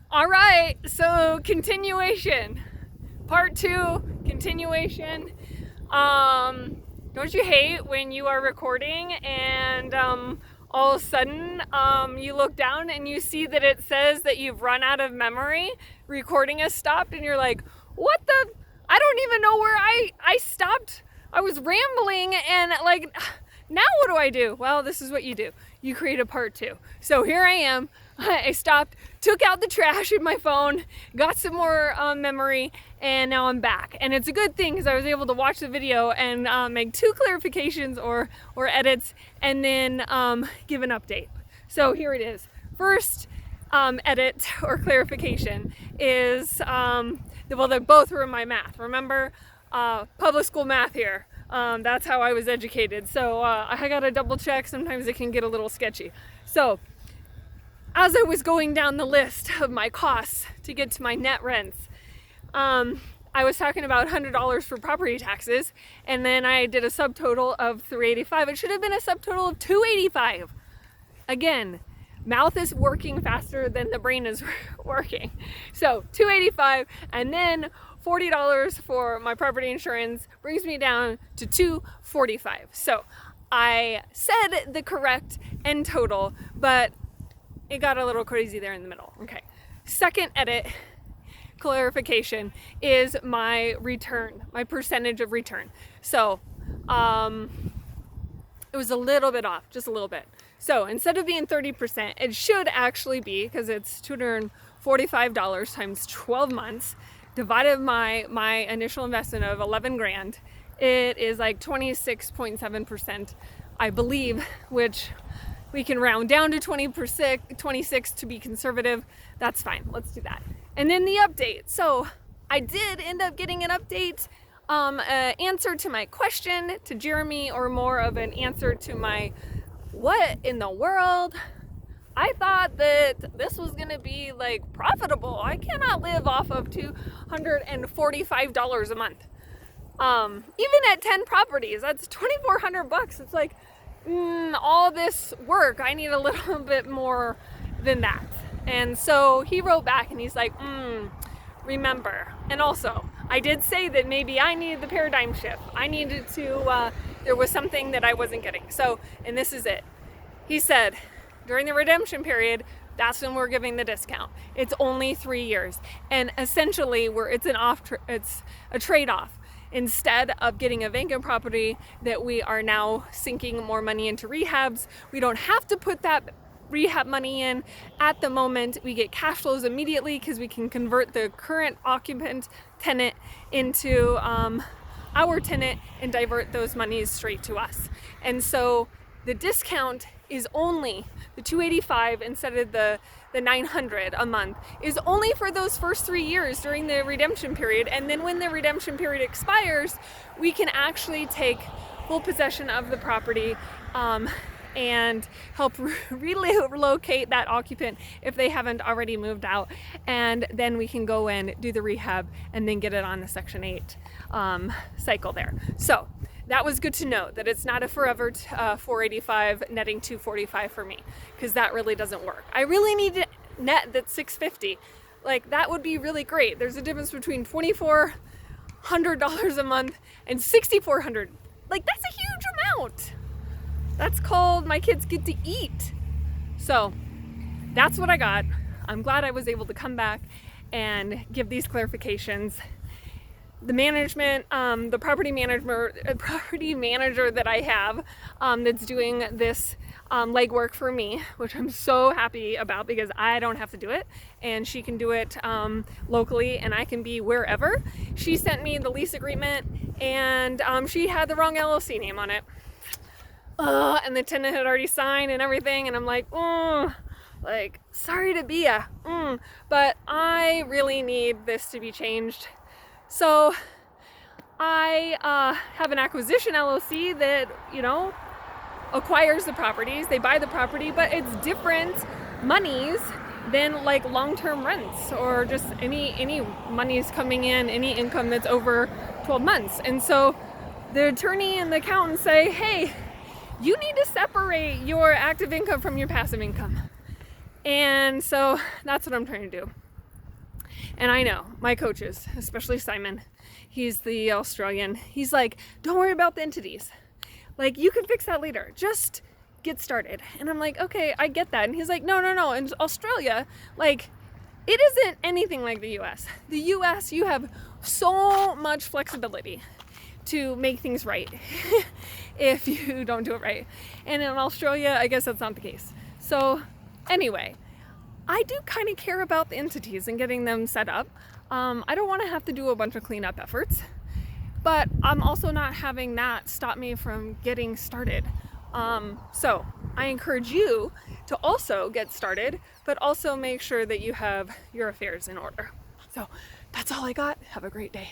All right, so continuation. Part 2, continuation. Don't you hate when you are recording and all of a sudden you look down and you see that it says that you've run out of memory, recording has stopped, and you're like, what the? I don't even know where I stopped. I was rambling and like, now what do I do? Well, this is what you do. You create a part 2. So here I am. I stopped, took out the trash in my phone, got some more memory, and now I'm back. And it's a good thing because I was able to watch the video and make 2 clarifications or edits, and then give an update. So here it is. First edit or clarification is, well, they both were in my math. Remember, public school math here. That's how I was educated. So I gotta double check. Sometimes it can get a little sketchy. So as I was going down the list of my costs to get to my net rents, I was talking about $100 for property taxes, and then I did a subtotal of $385. It should have been a subtotal of $285. Again, mouth is working faster than the brain is working. So $285, and then $40 for my property insurance brings me down to $245. So I said the correct end total, but it got a little crazy there in the middle. Okay. Second edit clarification is my return, my percentage of return. So it was a little bit off, just a little bit. So instead of being 30%, it should actually be, because it's $245 times 12 months, divided my initial investment of 11 grand, it is like 26.7%, I believe, which we can round down to 26 to be conservative. That's fine. Let's do that. And then the update. So I did end up getting an update, answer to my question to Jeremy, or more of an answer to my what in the world. I thought that this was going to be like profitable. I cannot live off of $245 a month. Even at 10 properties, that's $2,400. It's like, all this work, I need a little bit more than that. And so he wrote back and he's like, remember. And also, I did say that maybe I needed the paradigm shift. I needed to, there was something that I wasn't getting. So, and this is it. He said, during the redemption period, that's when we're giving the discount. It's only 3 years. And essentially, it's a trade-off. Instead of getting a vacant property that we are now sinking more money into rehabs, we don't have to put that rehab money in at the moment. We get cash flows immediately because we can convert the current occupant tenant into our tenant and divert those monies straight to us. And so the discount is only the $285 instead of the $900 a month, is only for those first 3 years during the redemption period. And then when the redemption period expires, we can actually take full possession of the property and help relocate that occupant if they haven't already moved out. And then we can go in, do the rehab, and then get it on the Section 8 cycle there. So that was good to know, that it's not a forever $485 netting $245 for me, because that really doesn't work. I really need a net that's $650. Like, that would be really great. There's a difference between $2,400 a month and $6,400. Like, that's a huge amount. That's called my kids get to eat. So that's what I got. I'm glad I was able to come back and give these clarifications. The management, the property manager that I have, that's doing this legwork for me, which I'm so happy about because I don't have to do it, and she can do it locally, and I can be wherever. She sent me the lease agreement, and she had the wrong LLC name on it, and the tenant had already signed and everything, and I'm like, like, sorry to be ya, but I really need this to be changed. So I have an acquisition LLC that, acquires the properties. They buy the property, but it's different monies than like long-term rents or just any monies coming in, any income that's over 12 months. And so the attorney and the accountant say, hey, you need to separate your active income from your passive income. And so that's what I'm trying to do. And I know my coaches, especially Simon, he's the Australian, he's like, don't worry about the entities. Like, you can fix that later. Just get started. And I'm like, okay, I get that. And he's like, no. In Australia, like, it isn't anything like the US. The US, you have so much flexibility to make things right if you don't do it right. And in Australia, I guess that's not the case. So anyway, I do kind of care about the entities and getting them set up. I don't want to have to do a bunch of cleanup efforts, but I'm also not having that stop me from getting started. So I encourage you to also get started, but also make sure that you have your affairs in order. So that's all I got. Have a great day.